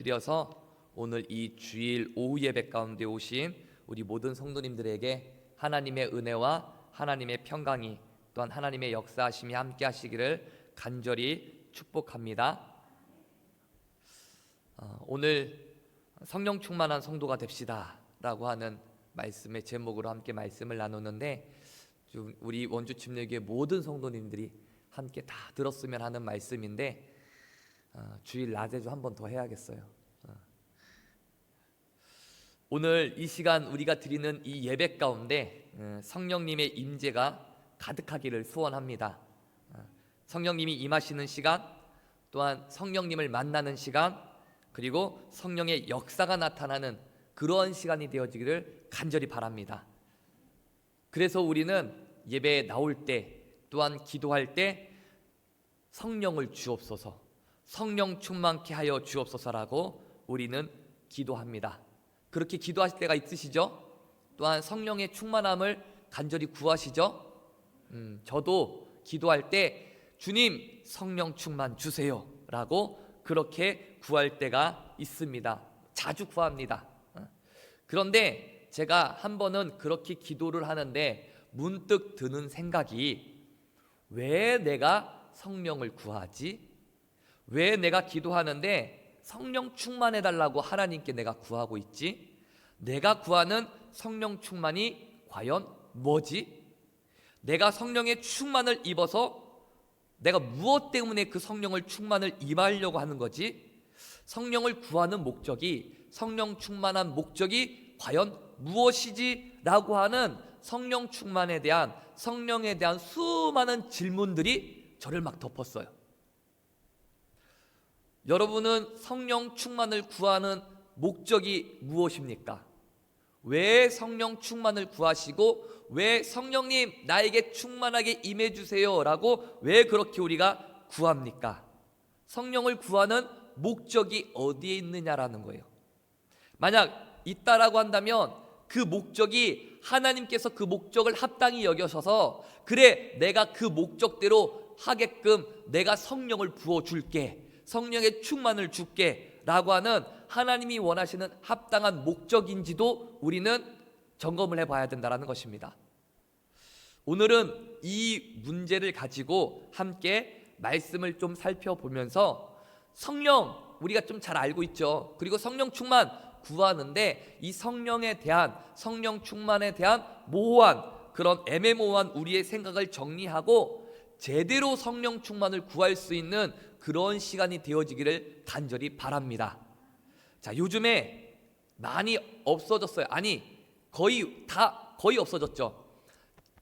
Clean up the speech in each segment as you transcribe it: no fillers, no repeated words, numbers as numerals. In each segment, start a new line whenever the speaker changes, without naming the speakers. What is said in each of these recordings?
드려서 오늘 이 주일 오후 예배 가운데 오신 우리 모든 성도님들에게 하나님의 은혜와 하나님의 평강이 또한 하나님의 역사하심이 함께 하시기를 간절히 축복합니다. 오늘 성령 충만한 성도가 됩시다 라고 하는 말씀의 제목으로 함께 말씀을 나누는데, 우리 원주 침례교회 모든 성도님들이 함께 다 들었으면 하는 말씀인데, 주일 낮에 좀 한 번 더 해야겠어요. 오늘 이 시간 우리가 드리는 이 예배 가운데 성령님의 임재가 가득하기를 소원합니다. 성령님이 임하시는 시간, 또한 성령님을 만나는 시간, 그리고 성령의 역사가 나타나는 그러한 시간이 되어지기를 간절히 바랍니다. 그래서 우리는 예배에 나올 때, 또한 기도할 때 성령을 주옵소서, 성령 충만케 하여 주옵소서라고 우리는 기도합니다. 그렇게 기도하실 때가 있으시죠? 또한 성령의 충만함을 간절히 구하시죠? 저도 기도할 때 주님 성령 충만 주세요 라고 그렇게 구할 때가 있습니다. 자주 구합니다. 그런데 제가 한 번은 그렇게 기도를 하는데 문득 드는 생각이, 왜 내가 성령을 구하지? 왜 내가 기도하는데 성령 충만해달라고 하나님께 내가 구하고 있지? 내가 구하는 성령 충만이 과연 뭐지? 내가 성령의 충만을 입어서 내가 무엇 때문에 그 성령을 충만을 임하려고 하는 거지? 성령을 구하는 목적이, 성령 충만한 목적이 과연 무엇이지? 라고 하는 성령 충만에 대한, 성령에 대한 수많은 질문들이 저를 막 덮었어요. 여러분은 성령 충만을 구하는 목적이 무엇입니까? 왜 성령 충만을 구하시고, 왜 성령님 나에게 충만하게 임해주세요 라고 왜 그렇게 우리가 구합니까? 성령을 구하는 목적이 어디에 있느냐라는 거예요. 만약 있다라고 한다면 그 목적이 하나님께서 그 목적을 합당히 여겨셔서, 그래 내가 그 목적대로 하게끔 내가 성령을 부어줄게, 성령의 충만을 줄게 라고 하는 하나님이 원하시는 합당한 목적인지도 우리는 점검을 해봐야 된다는 것입니다. 오늘은 이 문제를 가지고 함께 말씀을 좀 살펴보면서, 성령 우리가 좀 잘 알고 있죠. 그리고 성령 충만 구하는데 이 성령에 대한, 성령 충만에 대한 모호한, 그런 애매모호한 우리의 생각을 정리하고 제대로 성령 충만을 구할 수 있는 그런 시간이 되어지기를 간절히 바랍니다. 자, 요즘에 많이 없어졌어요. 아니, 거의 없어졌죠.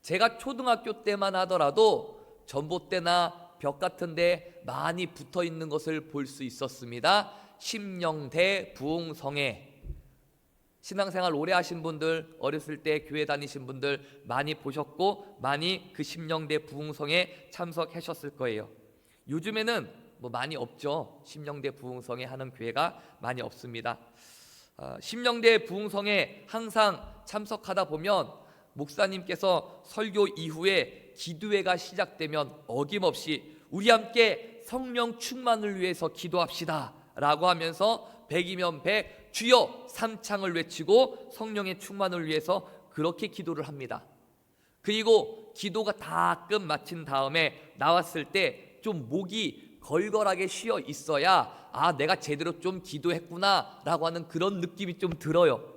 제가 초등학교 때만 하더라도 전봇대나 벽 같은 데 많이 붙어 있는 것을 볼 수 있었습니다. 심령대 부흥성회. 신앙생활 오래 하신 분들, 어렸을 때 교회 다니신 분들 많이 보셨고, 많이 그 심령대 부흥성에 참석하셨을 거예요. 요즘에는 많이 없죠. 심령대 부흥성회 하는 교회가 많이 없습니다. 심령대 부흥성회 항상 참석하다 보면 목사님께서 설교 이후에 기도회가 시작되면 어김없이 우리 함께 성령 충만을 위해서 기도합시다 라고 하면서 100이면 100 주여 삼창을 외치고 성령의 충만을 위해서 그렇게 기도를 합니다. 그리고 기도가 다 끝 마친 다음에 나왔을 때 좀 목이 걸걸하게 쉬어 있어야, 내가 제대로 좀 기도했구나 라고 하는 그런 느낌이 좀 들어요.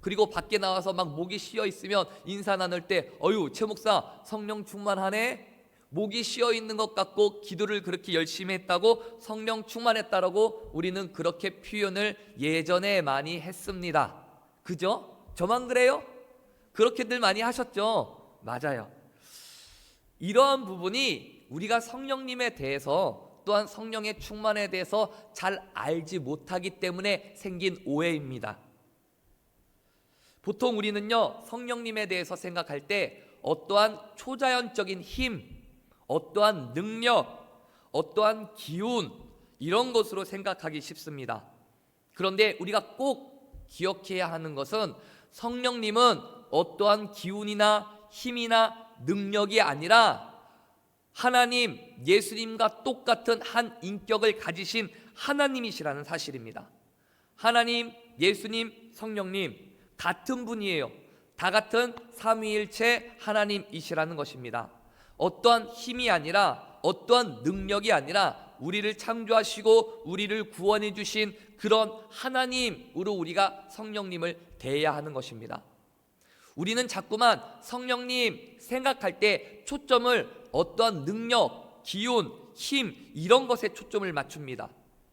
그리고 밖에 나와서 막 목이 쉬어 있으면 인사 나눌 때, 최 목사 성령 충만하네? 목이 쉬어 있는 것 같고 기도를 그렇게 열심히 했다고 성령 충만했다라고 우리는 그렇게 표현을 예전에 많이 했습니다. 그죠? 저만 그래요? 그렇게들 많이 하셨죠? 맞아요. 이러한 부분이 우리가 성령님에 대해서, 또한 성령의 충만에 대해서 잘 알지 못하기 때문에 생긴 오해입니다. 보통 우리는요, 성령님에 대해서 생각할 때 어떠한 초자연적인 힘, 어떠한 능력, 어떠한 기운, 이런 것으로 생각하기 쉽습니다. 그런데 우리가 꼭 기억해야 하는 것은, 성령님은 어떠한 기운이나 힘이나 능력이 아니라 하나님, 예수님과 똑같은 한 인격을 가지신 하나님이시라는 사실입니다. 하나님, 예수님, 성령님 같은 분이에요. 다 같은 삼위일체 하나님이시라는 것입니다. 어떠한 힘이 아니라, 어떠한 능력이 아니라 우리를 창조하시고 우리를 구원해 주신 그런 하나님으로 우리가 성령님을 대해야 하는 것입니다. 우리는 자꾸만 성령님 생각할 때 초점을 어떠한 능력, 기운, 힘 이런 것에 초점을 맞춥니다.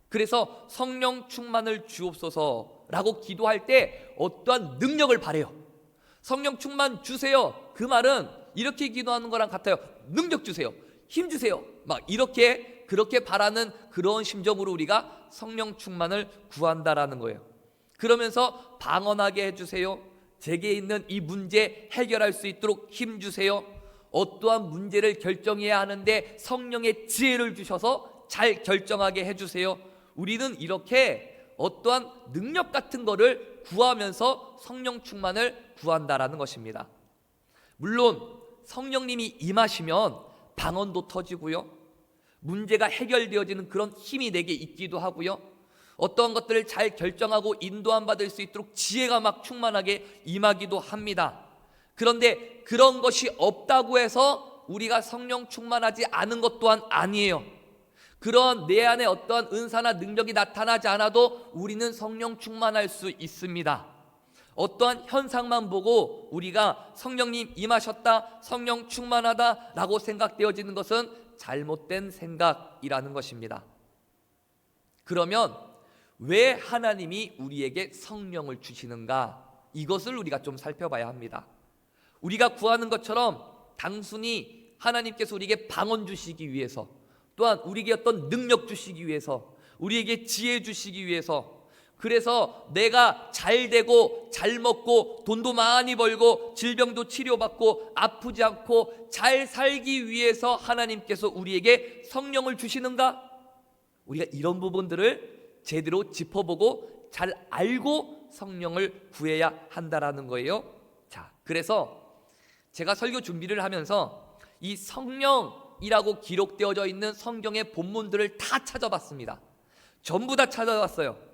그래서 성령 충만을 주옵소서라고 기도할 때 어떠한 능력을 바래요. 성령 충만 주세요. 그 말은 이렇게 기도하는 거랑 같아요. 능력 주세요. 힘 주세요. 막 이렇게 그렇게 바라는 그런 심정으로 우리가 성령 충만을 구한다라는 거예요. 그러면서 방언하게 해주세요. 제게 있는 이 문제 해결할 수 있도록 힘 주세요. 어떠한 문제를 결정해야 하는데 성령의 지혜를 주셔서 잘 결정하게 해주세요. 우리는 이렇게 어떠한 능력 같은 거를 구하면서 성령 충만을 구한다라는 것입니다. 물론 성령님이 임하시면 방언도 터지고요, 문제가 해결되어지는 그런 힘이 내게 있기도 하고요, 어떤 것들을 잘 결정하고 인도함 받을 수 있도록 지혜가 막 충만하게 임하기도 합니다. 그런데 그런 것이 없다고 해서 우리가 성령 충만하지 않은 것 또한 아니에요. 그런 내 안에 어떠한 은사나 능력이 나타나지 않아도 우리는 성령 충만할 수 있습니다. 어떠한 현상만 보고 우리가 성령님 임하셨다, 성령 충만하다 라고 생각되어지는 것은 잘못된 생각이라는 것입니다. 그러면 왜 하나님이 우리에게 성령을 주시는가? 이것을 우리가 좀 살펴봐야 합니다. 우리가 구하는 것처럼 단순히 하나님께서 우리에게 방언 주시기 위해서, 또한 우리에게 어떤 능력 주시기 위해서, 우리에게 지혜 주시기 위해서, 그래서 내가 잘 되고 잘 먹고 돈도 많이 벌고 질병도 치료받고 아프지 않고 잘 살기 위해서 하나님께서 우리에게 성령을 주시는가? 우리가 이런 부분들을 제대로 짚어보고 잘 알고 성령을 구해야 한다라는 거예요. 자, 그래서 제가 설교 준비를 하면서 이 성령이라고 기록되어져 있는 성경의 본문들을 다 찾아봤습니다. 전부 다 찾아봤어요.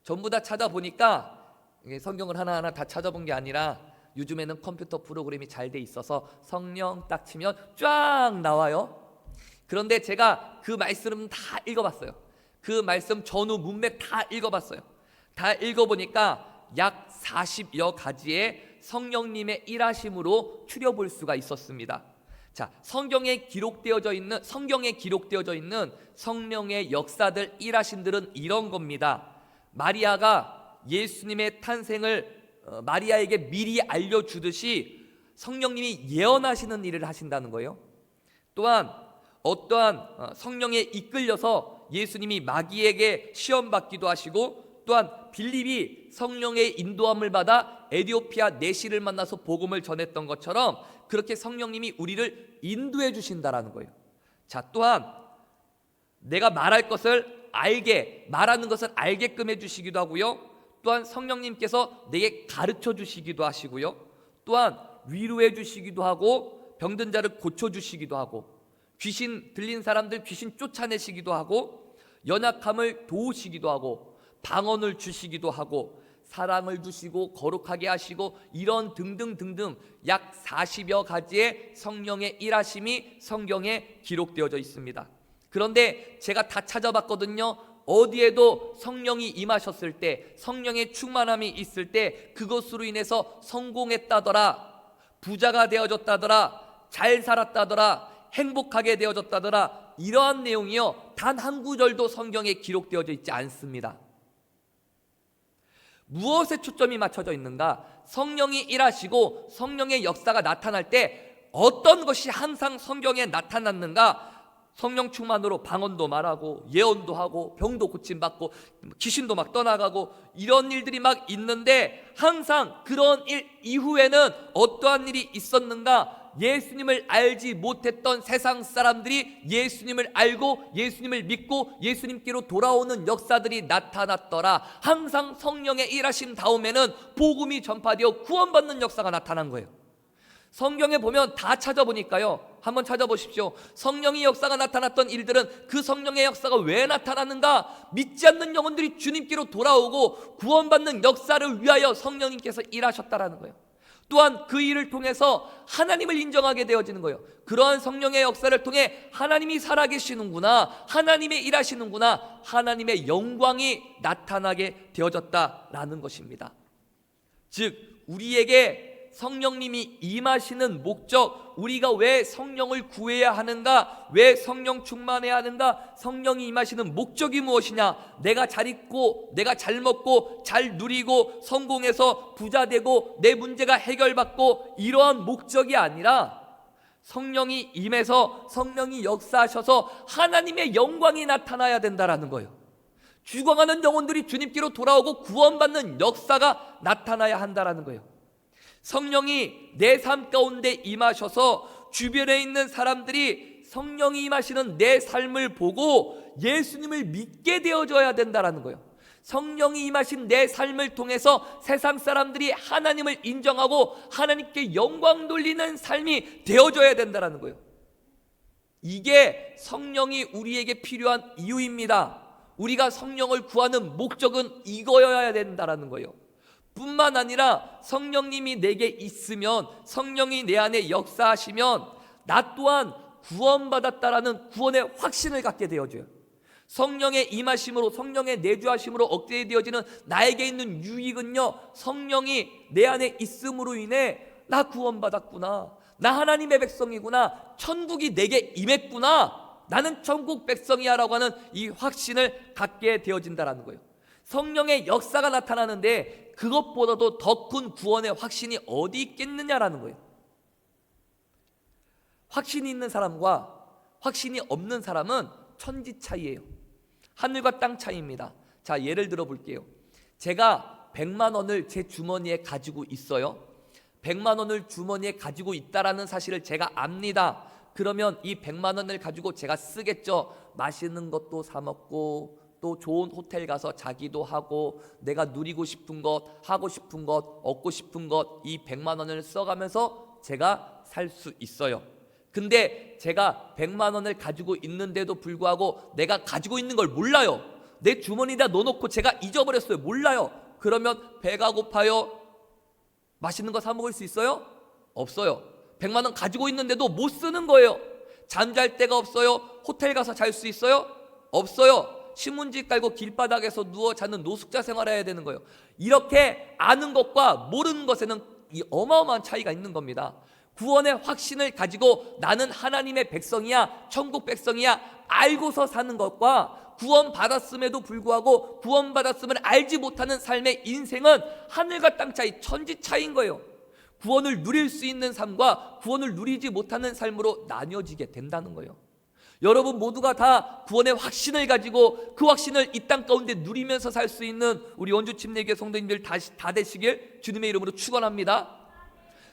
전부 다 찾아보니까 성경을 하나하나 다 찾아본 게 아니라 요즘에는 컴퓨터 프로그램이 잘 돼 있어서 성령 딱 치면 쫙 나와요. 그런데 제가 그 말씀 다 읽어봤어요. 그 말씀 전후 문맥 다 읽어봤어요. 다 읽어보니까 약 40여 가지의 성령님의 일하심으로 추려볼 수가 있었습니다. 자, 성경에 기록되어져 있는 성령의 역사들, 일하심들은 이런 겁니다. 마리아가 예수님의 탄생을 마리아에게 미리 알려주듯이 성령님이 예언하시는 일을 하신다는 거예요. 또한 어떠한 성령에 이끌려서 예수님이 마귀에게 시험받기도 하시고, 또한 빌립이 성령의 인도함을 받아 에디오피아 내시를 만나서 복음을 전했던 것처럼 그렇게 성령님이 우리를 인도해 주신다라는 거예요. 자, 또한 내가 말할 것을 말하는 것을 알게끔 해주시기도 하고요, 또한 성령님께서 내게 가르쳐 주시기도 하시고요, 또한 위로해 주시기도 하고 병든 자를 고쳐주시기도 하고 귀신 들린 사람들 귀신 쫓아내시기도 하고 연약함을 도우시기도 하고 방언을 주시기도 하고 사랑을 주시고 거룩하게 하시고 이런 등등등등 약 40여 가지의 성령의 일하심이 성경에 기록되어져 있습니다. 그런데 제가 다 찾아봤거든요. 어디에도 성령이 임하셨을 때, 성령의 충만함이 있을 때 그것으로 인해서 성공했다더라, 부자가 되어졌다더라, 잘 살았다더라, 행복하게 되어졌다더라, 이러한 내용이요 단 한 구절도 성경에 기록되어져 있지 않습니다. 무엇에 초점이 맞춰져 있는가? 성령이 일하시고 성령의 역사가 나타날 때 어떤 것이 항상 성경에 나타났는가? 성령 충만으로 방언도 말하고 예언도 하고 병도 고침받고 귀신도 막 떠나가고 이런 일들이 막 있는데, 항상 그런 일 이후에는 어떠한 일이 있었는가? 예수님을 알지 못했던 세상 사람들이 예수님을 알고 예수님을 믿고 예수님께로 돌아오는 역사들이 나타났더라. 항상 성령의 일하신 다음에는 복음이 전파되어 구원받는 역사가 나타난 거예요. 성경에 보면 다 찾아보니까요, 한번 찾아보십시오. 성령의 역사가 나타났던 일들은 그 성령의 역사가 왜 나타나는가? 믿지 않는 영혼들이 주님께로 돌아오고 구원받는 역사를 위하여 성령님께서 일하셨다라는 거예요. 또한 그 일을 통해서 하나님을 인정하게 되어지는 거예요. 그러한 성령의 역사를 통해 하나님이 살아계시는구나, 하나님의 일하시는구나, 하나님의 영광이 나타나게 되어졌다라는 것입니다. 즉 우리에게 성령님이 임하시는 목적, 우리가 왜 성령을 구해야 하는가, 왜 성령 충만해야 하는가, 성령이 임하시는 목적이 무엇이냐, 내가 잘 있고 내가 잘 먹고 잘 누리고 성공해서 부자 되고 내 문제가 해결받고 이러한 목적이 아니라 성령이 임해서 성령이 역사하셔서 하나님의 영광이 나타나야 된다라는 거예요. 죽어가는 영혼들이 주님께로 돌아오고 구원받는 역사가 나타나야 한다라는 거예요. 성령이 내 삶 가운데 임하셔서 주변에 있는 사람들이 성령이 임하시는 내 삶을 보고 예수님을 믿게 되어져야 된다라는 거예요. 성령이 임하신 내 삶을 통해서 세상 사람들이 하나님을 인정하고 하나님께 영광 돌리는 삶이 되어져야 된다라는 거예요. 이게 성령이 우리에게 필요한 이유입니다. 우리가 성령을 구하는 목적은 이거여야 된다라는 거예요. 뿐만 아니라 성령님이 내게 있으면, 성령이 내 안에 역사하시면 나 또한 구원받았다라는 구원의 확신을 갖게 되어져요. 성령의 임하심으로, 성령의 내주하심으로 얻게 되어지는 나에게 있는 유익은요, 성령이 내 안에 있음으로 인해 나 구원받았구나, 나 하나님의 백성이구나, 천국이 내게 임했구나, 나는 천국 백성이야 라고 하는 이 확신을 갖게 되어진다라는 거예요. 성령의 역사가 나타나는데 그것보다도 더 큰 구원의 확신이 어디 있겠느냐라는 거예요. 확신이 있는 사람과 확신이 없는 사람은 천지 차이예요. 하늘과 땅 차이입니다. 자, 예를 들어 볼게요. 제가 100만 원을 제 주머니에 가지고 있어요. 100만 원을 주머니에 가지고 있다라는 사실을 제가 압니다. 그러면 이 100만 원을 가지고 제가 쓰겠죠. 맛있는 것도 사 먹고 또 좋은 호텔 가서 자기도 하고 내가 누리고 싶은 것, 하고 싶은 것, 얻고 싶은 것, 이 100만 원을 써가면서 제가 살 수 있어요. 근데 제가 100만 원을 가지고 있는데도 불구하고 내가 가지고 있는 걸 몰라요. 내 주머니에다 넣어놓고 제가 잊어버렸어요. 몰라요. 그러면 배가 고파요? 맛있는 거 사 먹을 수 있어요? 없어요. 100만 원 가지고 있는데도 못 쓰는 거예요. 잠잘 데가 없어요. 호텔 가서 잘 수 있어요? 없어요. 신문지 깔고 길바닥에서 누워 자는 노숙자 생활해야 되는 거예요. 이렇게 아는 것과 모르는 것에는 이 어마어마한 차이가 있는 겁니다. 구원의 확신을 가지고 나는 하나님의 백성이야, 천국 백성이야 알고서 사는 것과 구원받았음에도 불구하고 구원받았음을 알지 못하는 삶의 인생은 하늘과 땅 차이, 천지 차이인 거예요. 구원을 누릴 수 있는 삶과 구원을 누리지 못하는 삶으로 나뉘어지게 된다는 거예요. 여러분 모두가 다 구원의 확신을 가지고 그 확신을 이 땅 가운데 누리면서 살 수 있는 우리 원주 침례교회 성도님들 다 되시길 주님의 이름으로 축원합니다.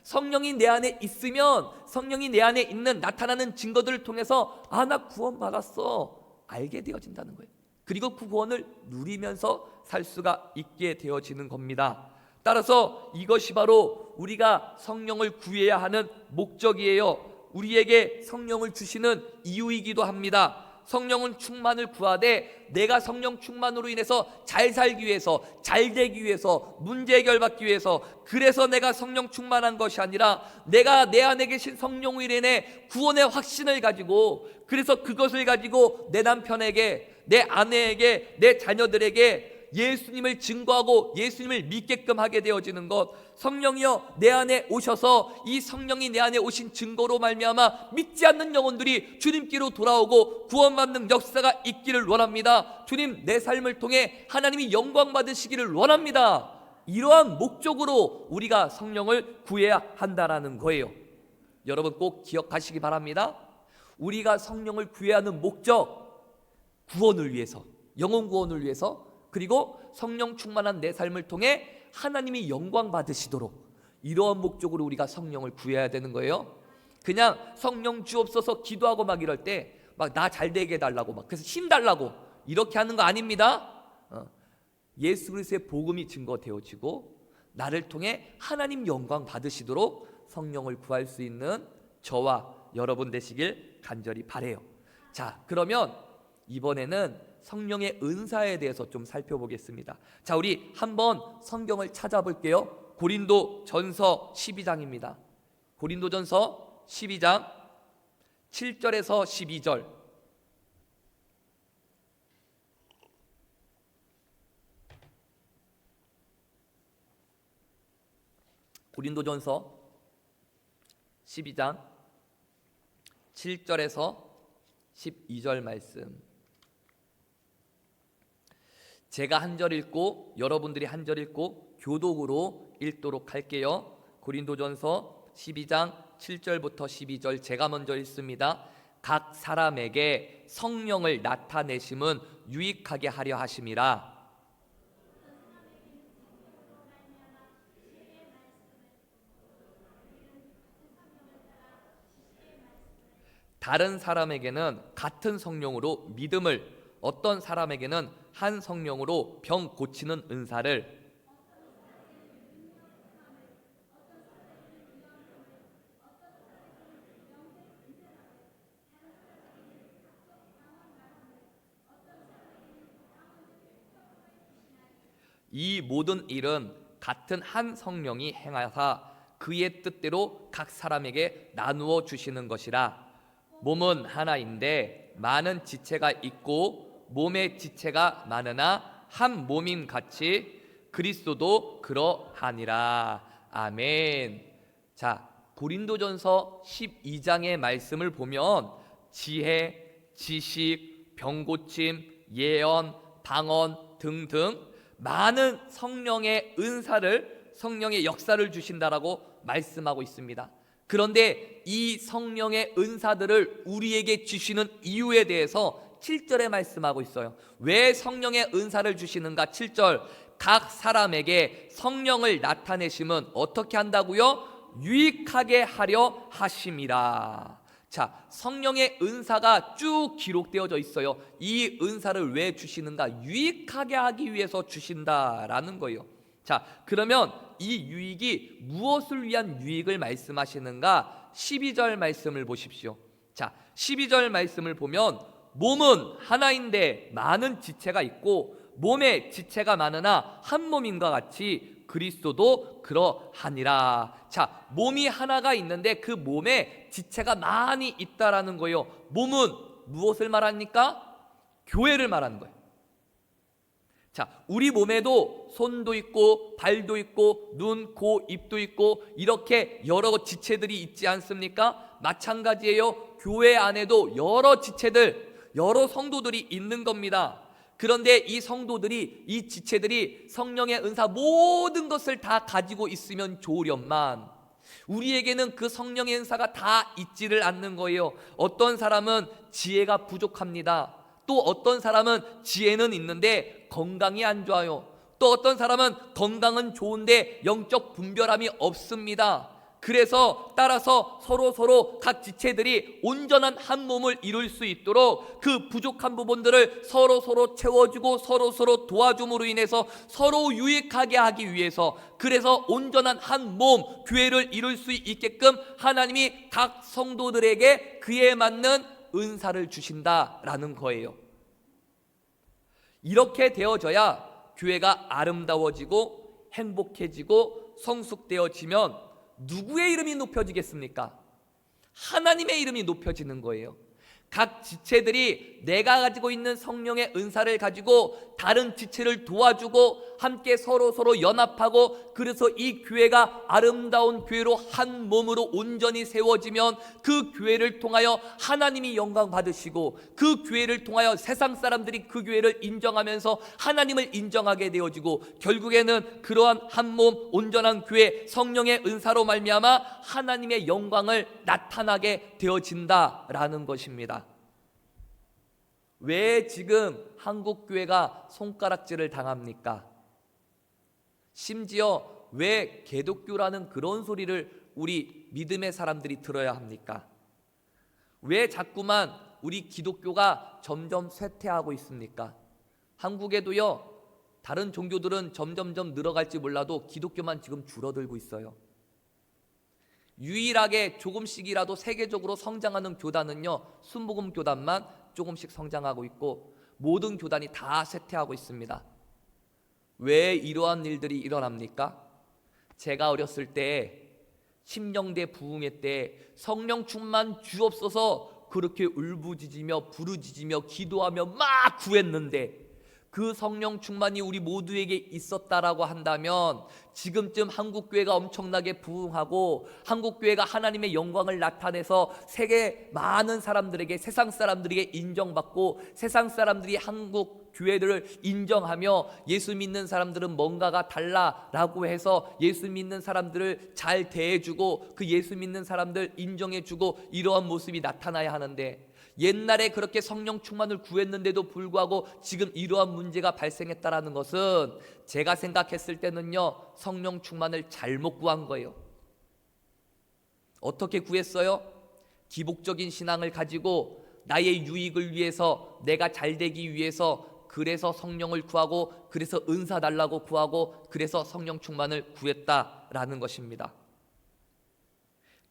성령이 내 안에 있으면 성령이 내 안에 있는 나타나는 증거들을 통해서 아, 나 구원받았어 알게 되어진다는 거예요. 그리고 그 구원을 누리면서 살 수가 있게 되어지는 겁니다. 따라서 이것이 바로 우리가 성령을 구해야 하는 목적이에요. 우리에게 성령을 주시는 이유이기도 합니다. 성령은 충만을 구하되 내가 성령 충만으로 인해서 잘 살기 위해서, 잘 되기 위해서, 문제 해결받기 위해서, 그래서 내가 성령 충만한 것이 아니라 내가 내 안에 계신 성령으로 인해 구원의 확신을 가지고, 그래서 그것을 가지고 내 남편에게, 내 아내에게, 내 자녀들에게 예수님을 증거하고 예수님을 믿게끔 하게 되어지는 것. 성령이여 내 안에 오셔서 이 성령이 내 안에 오신 증거로 말미암아 믿지 않는 영혼들이 주님께로 돌아오고 구원받는 역사가 있기를 원합니다. 주님, 내 삶을 통해 하나님이 영광 받으시기를 원합니다. 이러한 목적으로 우리가 성령을 구해야 한다는 거예요. 여러분 꼭 기억하시기 바랍니다. 우리가 성령을 구해야 하는 목적, 구원을 위해서, 영혼 구원을 위해서, 그리고 성령 충만한 내 삶을 통해 하나님이 영광 받으시도록, 이러한 목적으로 우리가 성령을 구해야 되는 거예요. 그냥 성령 주옵소서 기도하고 막 이럴 때 막 나 잘 되게 해달라고 막 그래서 힘 달라고 이렇게 하는 거 아닙니다. 예수 그리스도의 복음이 증거되어지고 나를 통해 하나님 영광 받으시도록 성령을 구할 수 있는 저와 여러분 되시길 간절히 바래요. 자, 그러면 이번에는 성령의 은사에 대해서 좀 살펴보겠습니다. 자, 우리 한번 성경을 찾아볼게요. 고린도 전서 12장입니다. 고린도 전서 12장 7절에서 12절. 고린도전서 12장 7절에서 12절 말씀. 제가 한 절 읽고 여러분들이 한 절 읽고 교독으로 읽도록 할게요. 고린도전서 12장 7절부터 12절 제가 먼저 읽습니다. 각 사람에게 성령을 나타내심은 유익하게 하려 하심이라. 다른 사람에게는 같은 성령으로 믿음을, 어떤 사람에게는 한 성령으로 병 고치는 은사를, 이 모든 일은 같은 한 성령이 행하사 그의 뜻대로 각 사람에게 나누어 주시는 것이라. 몸은 하나인데 많은 지체가 있고 몸의 지체가 많으나 한 몸인 같이 그리스도도 그러하니라. 아멘. 자, 고린도전서 12장의 말씀을 보면 지혜, 지식, 병고침, 예언, 방언 등등 많은 성령의 은사를, 성령의 역사를 주신다라고 말씀하고 있습니다. 그런데 이 성령의 은사들을 우리에게 주시는 이유에 대해서 7절에 말씀하고 있어요. 왜 성령의 은사를 주시는가? 7절, 각 사람에게 성령을 나타내심은 어떻게 한다고요? 유익하게 하려 하심이라. 자, 성령의 은사가 쭉 기록되어져 있어요. 이 은사를 왜 주시는가? 유익하게 하기 위해서 주신다라는 거예요. 자, 그러면 이 유익이 무엇을 위한 유익을 말씀하시는가? 12절 말씀을 보십시오. 자, 12절 말씀을 보면 몸은 하나인데 많은 지체가 있고 몸에 지체가 많으나 한 몸인과 같이 그리스도도 그러하니라. 자, 몸이 하나가 있는데 그 몸에 지체가 많이 있다라는 거예요. 몸은 무엇을 말합니까? 교회를 말하는 거예요. 자, 우리 몸에도 손도 있고 발도 있고 눈, 코, 입도 있고 이렇게 여러 지체들이 있지 않습니까? 마찬가지예요. 교회 안에도 여러 지체들, 여러 성도들이 있는 겁니다. 그런데 이 성도들이, 이 지체들이 성령의 은사 모든 것을 다 가지고 있으면 좋으련만 우리에게는 그 성령의 은사가 다 있지를 않는 거예요. 어떤 사람은 지혜가 부족합니다. 또 어떤 사람은 지혜는 있는데 건강이 안 좋아요. 또 어떤 사람은 건강은 좋은데 영적 분별함이 없습니다. 그래서 따라서 서로 각 지체들이 온전한 한 몸을 이룰 수 있도록 그 부족한 부분들을 서로 채워주고 서로 도와줌으로 인해서 서로 유익하게 하기 위해서, 그래서 온전한 한 몸, 교회를 이룰 수 있게끔 하나님이 각 성도들에게 그에 맞는 은사를 주신다라는 거예요. 이렇게 되어져야 교회가 아름다워지고 행복해지고 성숙되어지면 누구의 이름이 높여지겠습니까? 하나님의 이름이 높여지는 거예요. 각 지체들이 내가 가지고 있는 성령의 은사를 가지고 다른 지체를 도와주고 함께 서로 연합하고, 그래서 이 교회가 아름다운 교회로 한 몸으로 온전히 세워지면 그 교회를 통하여 하나님이 영광 받으시고 그 교회를 통하여 세상 사람들이 그 교회를 인정하면서 하나님을 인정하게 되어지고, 결국에는 그러한 한 몸 온전한 교회 성령의 은사로 말미암아 하나님의 영광을 나타나게 되어진다라는 것입니다. 왜 지금 한국 교회가 손가락질을 당합니까? 심지어 왜 개독교라는 그런 소리를 우리 믿음의 사람들이 들어야 합니까? 왜 자꾸만 우리 기독교가 점점 쇠퇴하고 있습니까? 한국에도요, 다른 종교들은 점점점 늘어갈지 몰라도 기독교만 지금 줄어들고 있어요. 유일하게 조금씩이라도 세계적으로 성장하는 교단은요, 순복음 교단만 조금씩 성장하고 있고 모든 교단이 다 쇠퇴하고 있습니다. 왜 이러한 일들이 일어납니까? 제가 어렸을 때 심령대 부흥회 때 성령 충만 주옵소서 그렇게 울부짖으며 부르짖으며 기도하며 막 구했는데, 그 성령 충만이 우리 모두에게 있었다라고 한다면 지금쯤 한국교회가 엄청나게 부흥하고 한국교회가 하나님의 영광을 나타내서 세계 많은 사람들에게, 세상 사람들에게 인정받고 세상 사람들이 한국 교회들을 인정하며 예수 믿는 사람들은 뭔가가 달라라고 해서 예수 믿는 사람들을 잘 대해주고 그 예수 믿는 사람들 인정해주고 이러한 모습이 나타나야 하는데, 옛날에 그렇게 성령 충만을 구했는데도 불구하고 지금 이러한 문제가 발생했다라는 것은 제가 생각했을 때는요, 성령 충만을 잘못 구한 거예요. 어떻게 구했어요? 기복적인 신앙을 가지고 나의 유익을 위해서, 내가 잘되기 위해서, 그래서 성령을 구하고, 그래서 은사 달라고 구하고, 그래서 성령 충만을 구했다라는 것입니다.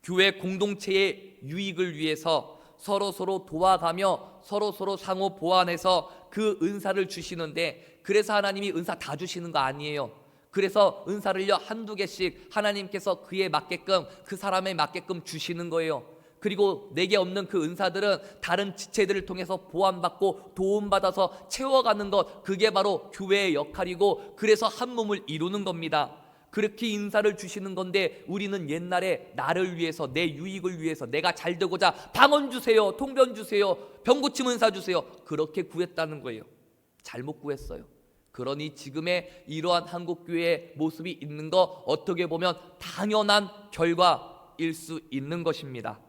교회 공동체의 유익을 위해서 서로 도와가며 서로 상호 보완해서 그 은사를 주시는데, 그래서 하나님이 은사 다 주시는 거 아니에요. 그래서 은사를요 한두 개씩 하나님께서 그에 맞게끔, 그 사람에 맞게끔 주시는 거예요. 그리고 내게 없는 그 은사들은 다른 지체들을 통해서 보완받고 도움받아서 채워가는 것, 그게 바로 교회의 역할이고, 그래서 한 몸을 이루는 겁니다. 그렇게 은사를 주시는 건데, 우리는 옛날에 나를 위해서, 내 유익을 위해서, 내가 잘 되고자 방언 주세요, 통변 주세요, 병고침 은사 주세요, 그렇게 구했다는 거예요. 잘못 구했어요. 그러니 지금의 이러한 한국교회의 모습이 있는 거 어떻게 보면 당연한 결과일 수 있는 것입니다.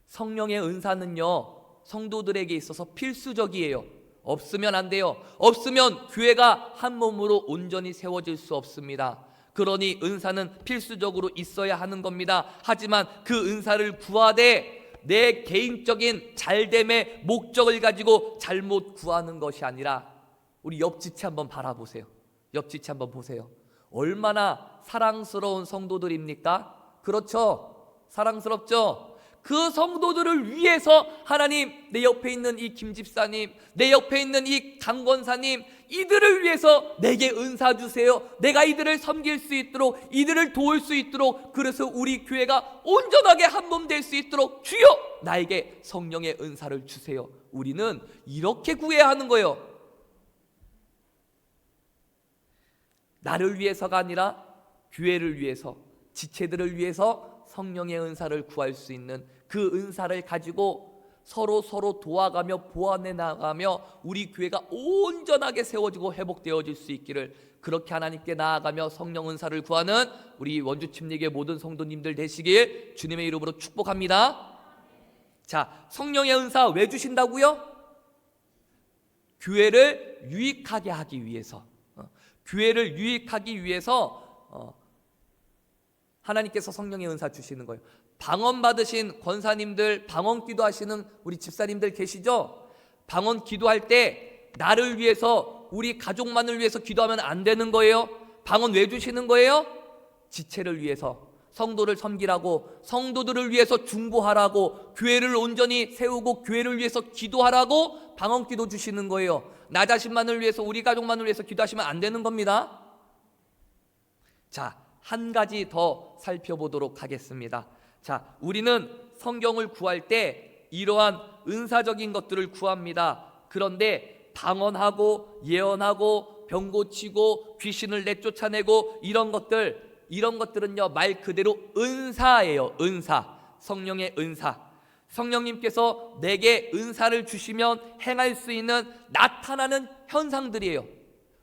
성령의 은사는요 성도들에게 있어서 필수적이에요. 없으면 안 돼요. 없으면 교회가 한 몸으로 온전히 세워질 수 없습니다. 그러니 은사는 필수적으로 있어야 하는 겁니다. 하지만 그 은사를 구하되 내 개인적인 잘됨의 목적을 가지고 잘못 구하는 것이 아니라, 우리 옆 지체 한번 바라보세요. 옆 지체 한번 보세요. 얼마나 사랑스러운 성도들입니까? 그렇죠? 사랑스럽죠? 그 성도들을 위해서 하나님, 내 옆에 있는 이 김집사님, 내 옆에 있는 이 강권사님, 이들을 위해서 내게 은사 주세요. 내가 이들을 섬길 수 있도록, 이들을 도울 수 있도록, 그래서 우리 교회가 온전하게 한 몸 될 수 있도록 주여 나에게 성령의 은사를 주세요. 우리는 이렇게 구해야 하는 거예요. 나를 위해서가 아니라 교회를 위해서, 지체들을 위해서 성령의 은사를 구할 수 있는 그 은사를 가지고 서로 도와가며 보완해 나가며 우리 교회가 온전하게 세워지고 회복되어질 수 있기를, 그렇게 하나님께 나아가며 성령 은사를 구하는 우리 원주침례교회 모든 성도님들 되시길 주님의 이름으로 축복합니다. 자, 성령의 은사 왜 주신다고요? 교회를 유익하게 하기 위해서, 교회를 유익하기 위해서 하나님께서 성령의 은사 주시는 거예요. 방언 받으신 권사님들, 방언 기도하시는 우리 집사님들 계시죠? 방언 기도할 때 나를 위해서, 우리 가족만을 위해서 기도하면 안 되는 거예요. 방언 왜 주시는 거예요? 지체를 위해서, 성도를 섬기라고, 성도들을 위해서 중보하라고, 교회를 온전히 세우고 교회를 위해서 기도하라고 방언 기도 주시는 거예요. 나 자신만을 위해서, 우리 가족만을 위해서 기도하시면 안 되는 겁니다. 자, 한 가지 더 살펴보도록 하겠습니다. 자, 우리는 성경을 구할 때 이러한 은사적인 것들을 구합니다. 그런데 방언하고 예언하고 병 고치고 귀신을 내쫓아내고 이런 것들은요 말 그대로 은사예요. 은사, 성령의 은사. 성령님께서 내게 은사를 주시면 행할 수 있는 나타나는 현상들이에요.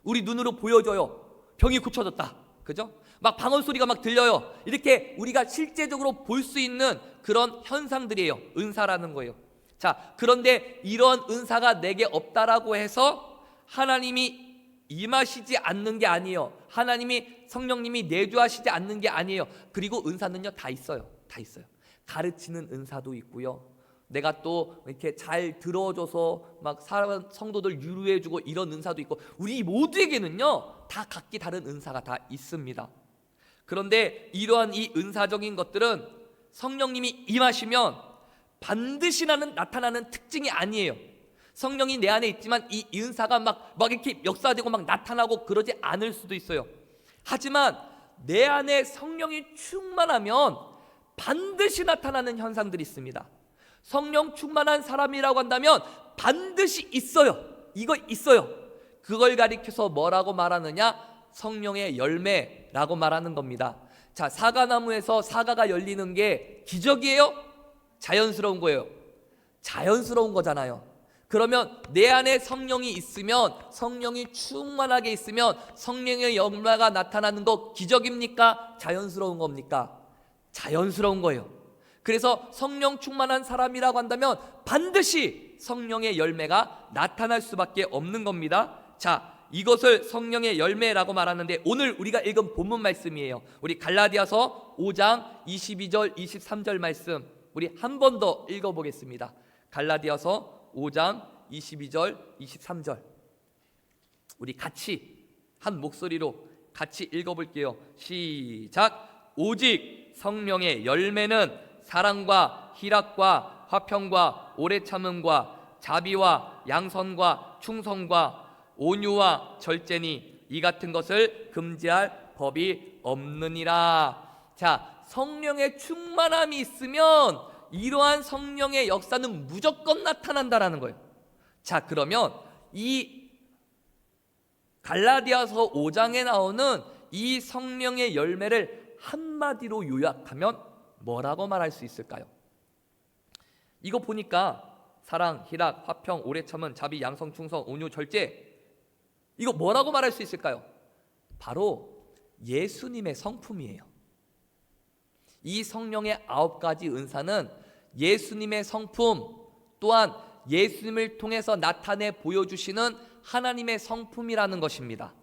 우리 눈으로 보여줘요. 병이 고쳐졌다, 그죠? 막 방언 소리가 막 들려요. 이렇게 우리가 실제적으로 볼 수 있는 그런 현상들이에요. 은사라는 거예요. 자, 그런데 이런 은사가 내게 없다라고 해서 하나님이 임하시지 않는 게 아니에요. 하나님이, 성령님이 내주하시지 않는 게 아니에요. 그리고 은사는요 다 있어요. 다 있어요. 가르치는 은사도 있고요, 내가 또 이렇게 잘 들어줘서 막 성도들 유로해주고 이런 은사도 있고, 우리 모두에게는요 다 각기 다른 은사가 다 있습니다. 그런데 이러한 이 은사적인 것들은 성령님이 임하시면 반드시 나타나는 특징이 아니에요. 성령이 내 안에 있지만 이 은사가 막 이렇게 역사되고 막 나타나고 그러지 않을 수도 있어요. 하지만 내 안에 성령이 충만하면 반드시 나타나는 현상들이 있습니다. 성령 충만한 사람이라고 한다면 반드시 있어요. 이거 있어요. 그걸 가리켜서 뭐라고 말하느냐? 성령의 열매라고 말하는 겁니다. 자, 사과나무에서 사과가 열리는 게 기적이에요? 자연스러운 거예요. 자연스러운 거잖아요. 그러면 내 안에 성령이 있으면, 성령이 충만하게 있으면 성령의 열매가 나타나는 거 기적입니까? 자연스러운 겁니까? 자연스러운 거예요. 그래서 성령 충만한 사람이라고 한다면 반드시 성령의 열매가 나타날 수밖에 없는 겁니다. 자, 이것을 성령의 열매라고 말하는데 오늘 우리가 읽은 본문 말씀이에요. 우리 갈라디아서 5장 22절 23절 말씀 우리 한 번 더 읽어보겠습니다. 갈라디아서 5장 22절 23절 우리 같이 한 목소리로 같이 읽어볼게요. 시작. 오직 성령의 열매는 사랑과 희락과 화평과 오래 참음과 자비와 양선과 충성과 온유와 절제니 이 같은 것을 금지할 법이 없느니라. 자, 성령의 충만함이 있으면 이러한 성령의 역사는 무조건 나타난다라는 거예요. 자, 그러면 이 갈라디아서 5장에 나오는 이 성령의 열매를 한마디로 요약하면 뭐라고 말할 수 있을까요? 이거 보니까 사랑, 희락, 화평, 오래 참음, 자비, 양성, 충성, 온유, 절제 이거 뭐라고 말할 수 있을까요? 바로 예수님의 성품이에요. 이 성령의 9가지 은사는 예수님의 성품 또한 예수님을 통해서 나타내 보여주시는 하나님의 성품이라는 것입니다.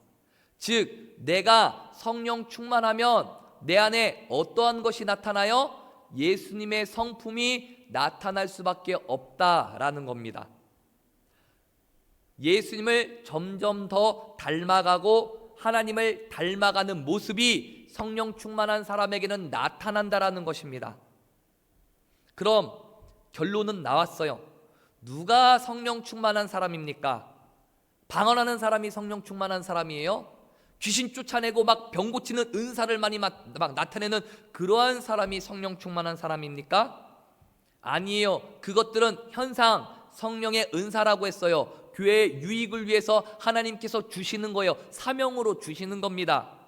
즉 내가 성령 충만하면 내 안에 어떠한 것이 나타나요? 예수님의 성품이 나타날 수밖에 없다라는 겁니다. 예수님을 점점 더 닮아가고 하나님을 닮아가는 모습이 성령 충만한 사람에게는 나타난다라는 것입니다. 그럼 결론은 나왔어요. 누가 성령 충만한 사람입니까? 방언하는 사람이 성령 충만한 사람이에요? 귀신 쫓아내고 막 병 고치는 은사를 많이 막 나타내는 그러한 사람이 성령 충만한 사람입니까? 아니에요. 그것들은 현상, 성령의 은사라고 했어요. 교회의 유익을 위해서 하나님께서 주시는 거예요. 사명으로 주시는 겁니다.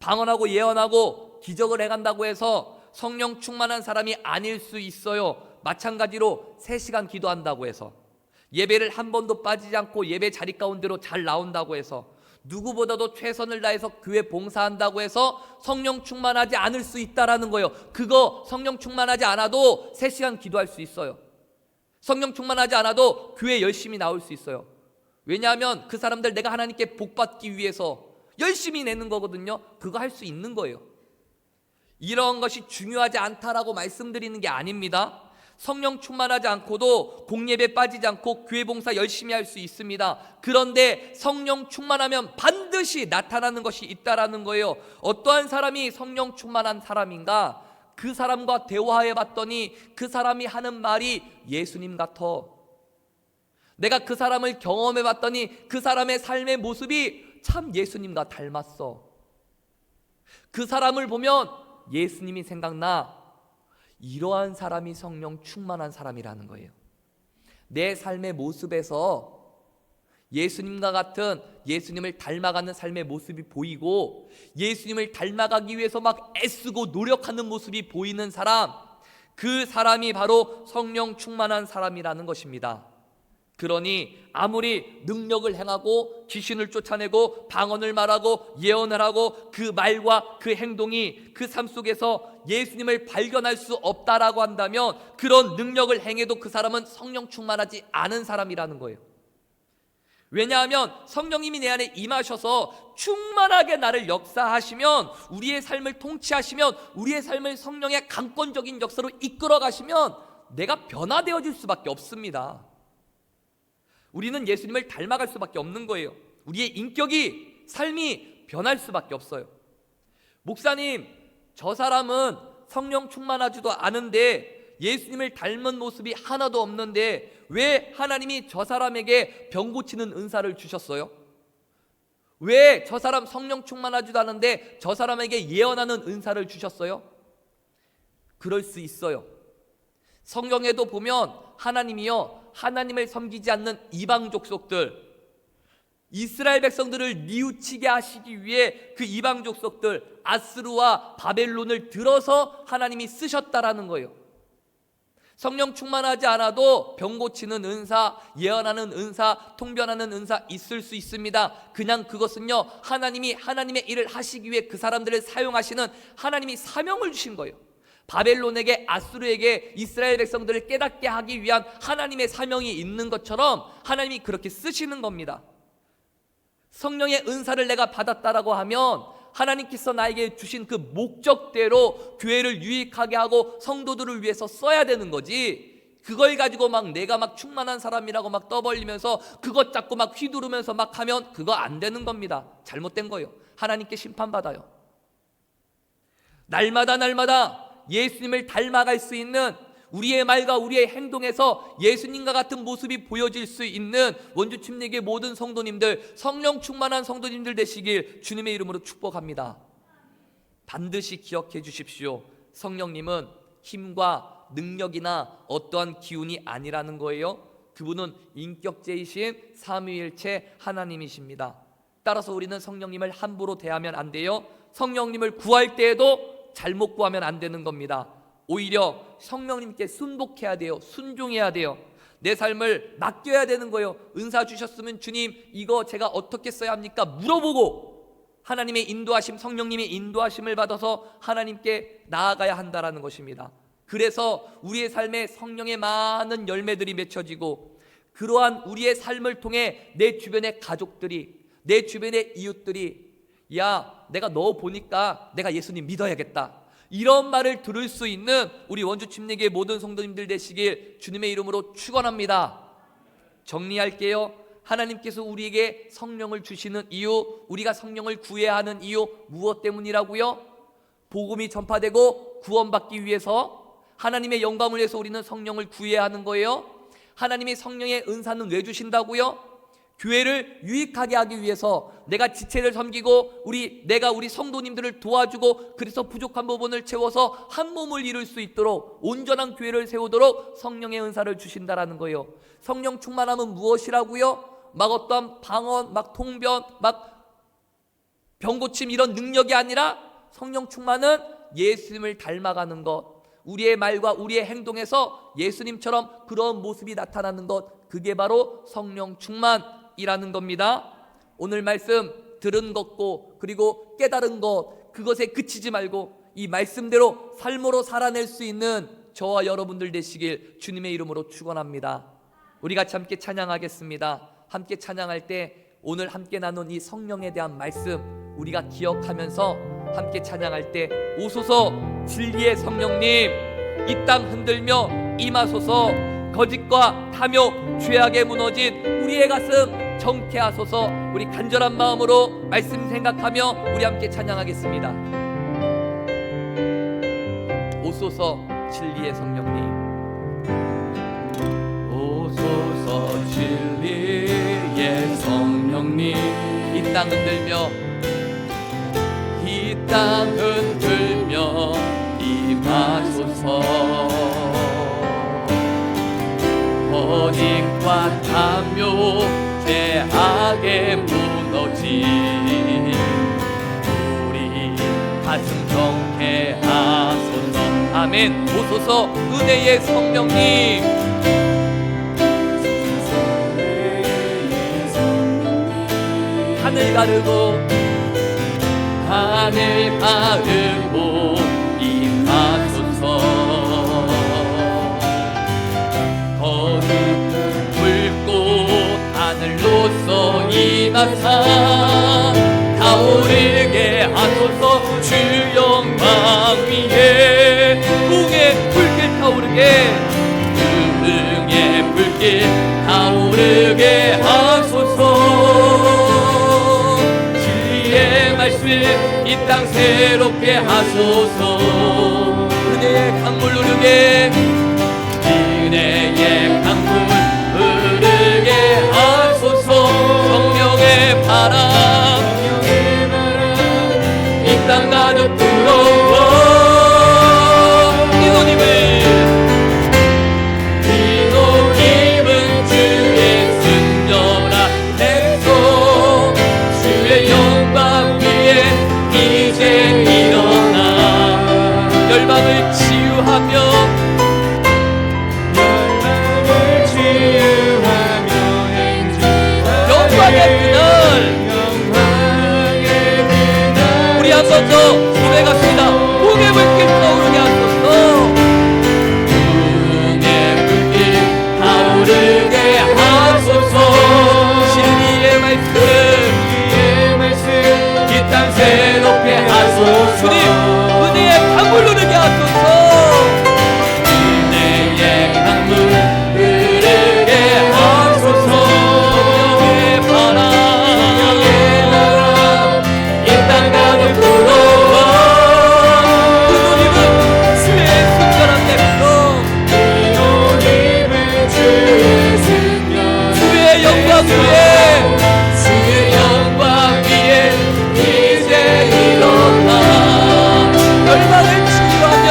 방언하고 예언하고 기적을 해간다고 해서 성령 충만한 사람이 아닐 수 있어요. 마찬가지로 3시간 기도한다고 해서 예배를 한 번도 빠지지 않고 예배 자리 가운데로 잘 나온다고 해서 누구보다도 최선을 다해서 교회 봉사한다고 해서 성령 충만하지 않을 수 있다라는 거예요. 그거 성령 충만하지 않아도 3시간 기도할 수 있어요. 성령 충만하지 않아도 교회 열심히 나올 수 있어요. 왜냐하면 그 사람들 내가 하나님께 복받기 위해서 열심히 내는 거거든요. 그거 할 수 있는 거예요. 이런 것이 중요하지 않다라고 말씀드리는 게 아닙니다. 성령 충만하지 않고도 공예배 빠지지 않고 교회 봉사 열심히 할 수 있습니다. 그런데 성령 충만하면 반드시 나타나는 것이 있다라는 거예요. 어떠한 사람이 성령 충만한 사람인가? 그 사람과 대화해 봤더니 그 사람이 하는 말이 예수님 같아. 내가 그 사람을 경험해 봤더니 그 사람의 삶의 모습이 참 예수님과 닮았어. 그 사람을 보면 예수님이 생각나. 이러한 사람이 성령 충만한 사람이라는 거예요. 내 삶의 모습에서 예수님과 같은 예수님을 닮아가는 삶의 모습이 보이고 예수님을 닮아가기 위해서 막 애쓰고 노력하는 모습이 보이는 사람, 그 사람이 바로 성령 충만한 사람이라는 것입니다. 그러니 아무리 능력을 행하고 귀신을 쫓아내고 방언을 말하고 예언을 하고 그 말과 그 행동이 그 삶 속에서 예수님을 발견할 수 없다라고 한다면 그런 능력을 행해도 그 사람은 성령 충만하지 않은 사람이라는 거예요. 왜냐하면 성령님이 내 안에 임하셔서 충만하게 나를 역사하시면, 우리의 삶을 통치하시면, 우리의 삶을 성령의 강권적인 역사로 이끌어 가시면 내가 변화되어질 수밖에 없습니다. 우리는 예수님을 닮아갈 수밖에 없는 거예요. 우리의 인격이, 삶이 변할 수밖에 없어요. 목사님, 저 사람은 성령 충만하지도 않은데 예수님을 닮은 모습이 하나도 없는데 왜 하나님이 저 사람에게 병 고치는 은사를 주셨어요? 왜 저 사람 성령 충만하지도 않은데 저 사람에게 예언하는 은사를 주셨어요? 그럴 수 있어요. 성경에도 보면 하나님이요, 하나님을 섬기지 않는 이방 족속들, 이스라엘 백성들을 뉘우치게 하시기 위해 그 이방 족속들 아스루와 바벨론을 들어서 하나님이 쓰셨다라는 거예요. 성령 충만하지 않아도 병 고치는 은사, 예언하는 은사, 통변하는 은사 있을 수 있습니다. 그냥 그것은요, 하나님이 하나님의 일을 하시기 위해 그 사람들을 사용하시는 하나님이 사명을 주신 거예요. 바벨론에게, 아수르에게 이스라엘 백성들을 깨닫게 하기 위한 하나님의 사명이 있는 것처럼 하나님이 그렇게 쓰시는 겁니다. 성령의 은사를 내가 받았다라고 하면 하나님께서 나에게 주신 그 목적대로 교회를 유익하게 하고 성도들을 위해서 써야 되는 거지, 그걸 가지고 막 내가 막 충만한 사람이라고 막 떠벌리면서 그것 잡고 막 휘두르면서 막 하면 그거 안 되는 겁니다. 잘못된 거예요. 하나님께 심판받아요. 날마다 예수님을 닮아갈 수 있는, 우리의 말과 우리의 행동에서 예수님과 같은 모습이 보여질 수 있는 원주침례교회 모든 성도님들, 성령 충만한 성도님들 되시길 주님의 이름으로 축복합니다. 반드시 기억해 주십시오. 성령님은 힘과 능력이나 어떠한 기운이 아니라는 거예요. 그분은 인격체이신 삼위일체 하나님이십니다. 따라서 우리는 성령님을 함부로 대하면 안 돼요. 성령님을 구할 때에도 잘못 구하면 안 되는 겁니다. 오히려 성령님께 순복해야 돼요. 순종해야 돼요. 내 삶을 맡겨야 되는 거예요. 은사 주셨으면 주님 이거 제가 어떻게 써야 합니까? 물어보고 하나님의 인도하심, 성령님의 인도하심을 받아서 하나님께 나아가야 한다라는 것입니다. 그래서 우리의 삶에 성령의 많은 열매들이 맺혀지고, 그러한 우리의 삶을 통해 내 주변의 가족들이, 내 주변의 이웃들이, 야, 내가 너 보니까 내가 예수님 믿어야겠다, 이런 말을 들을 수 있는 우리 원주침례교회 모든 성도님들 되시길 주님의 이름으로 축원합니다. 정리할게요. 하나님께서 우리에게 성령을 주시는 이유, 우리가 성령을 구해야 하는 이유 무엇 때문이라고요? 복음이 전파되고 구원받기 위해서, 하나님의 영광을 위해서 우리는 성령을 구해야 하는 거예요. 하나님이 성령의 은사는 왜 주신다고요? 교회를 유익하게 하기 위해서, 내가 지체를 섬기고 내가 우리 성도님들을 도와주고 그래서 부족한 부분을 채워서 한 몸을 이룰 수 있도록 온전한 교회를 세우도록 성령의 은사를 주신다라는 거예요. 성령 충만함은 무엇이라고요? 막 어떤 방언, 막 통변, 막 병고침 이런 능력이 아니라 성령 충만은 예수님을 닮아가는 것, 우리의 말과 우리의 행동에서 예수님처럼 그런 모습이 나타나는 것, 그게 바로 성령 충만이라는 겁니다. 오늘 말씀 들은 것고 그리고 깨달은 것, 그것에 그치지 말고 이 말씀대로 삶으로 살아낼 수 있는 저와 여러분들 되시길 주님의 이름으로 축원합니다. 우리 같이 함께 찬양하겠습니다. 함께 찬양할 때 오늘 함께 나눈 이 성령에 대한 말씀 우리가 기억하면서 함께 찬양할 때, 오소서 진리의 성령님 이 땅 흔들며 임하소서, 거짓과 탐욕 죄악에 무너진 우리의 가슴 정케 하소서. 우리 간절한 마음으로 말씀 생각하며 우리 함께 찬양하겠습니다. 오소서 진리의 성령님,
오소서 진리의 성령님
이 땅 흔들며
이 땅 흔들며 임하소서, 거짓과 탐욕 죄악에 무너진 우리 가슴 정케 하소서.
아멘. 오소서 은혜의 성령님, 하늘 가르고
하늘 가르고 임하소서, 거듭 불꽃 하늘로서 임하사 타오르게 하소서. 주 영광 위에
흥의 불길 타오르게,
흥의 불길 타오르게 하소서. 진리의 말씀 이 땅 새롭게 하소서.
은혜의 강물 흐르게
은혜의 강물 흐르게 하소서. 성령의 바람 이 땅 가득 불어와. 이노님은 주의 순전한 백성, 주의 영광 위에 이제 일어나.
열방을 치유하며 영광의 그날 우리 한 번 더 고백합시다. 복의 불길 떠오르게 하소서.
붕의 불길 타오르게 하소서.
진리의 말씀
이 땅 새롭게 하소서.
주님 은혜의 강물 흐르게 하소서.
은혜의 강물 흐르게 하소서.
성령의 바람
이 땅 가득 불어와.
그노님은 주의 순전한 백성, 주의 영광 위에
주의 영광 위에 이제 일어나.
열방을 치유하며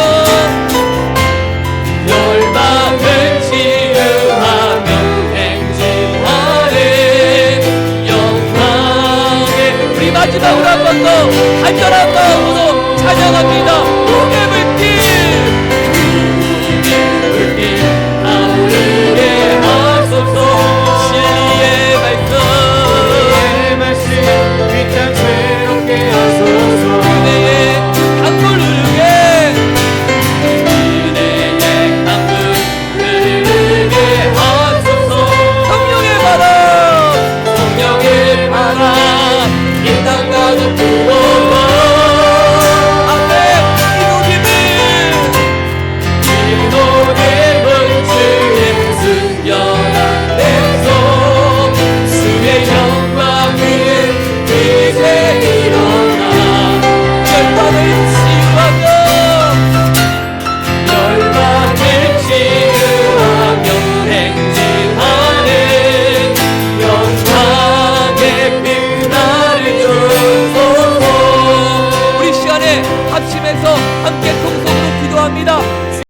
열방을 치유하며 행진하는 영광의.
우리 마지막으로 한 번 더 간절한 마음으로 찬양합니다. 복의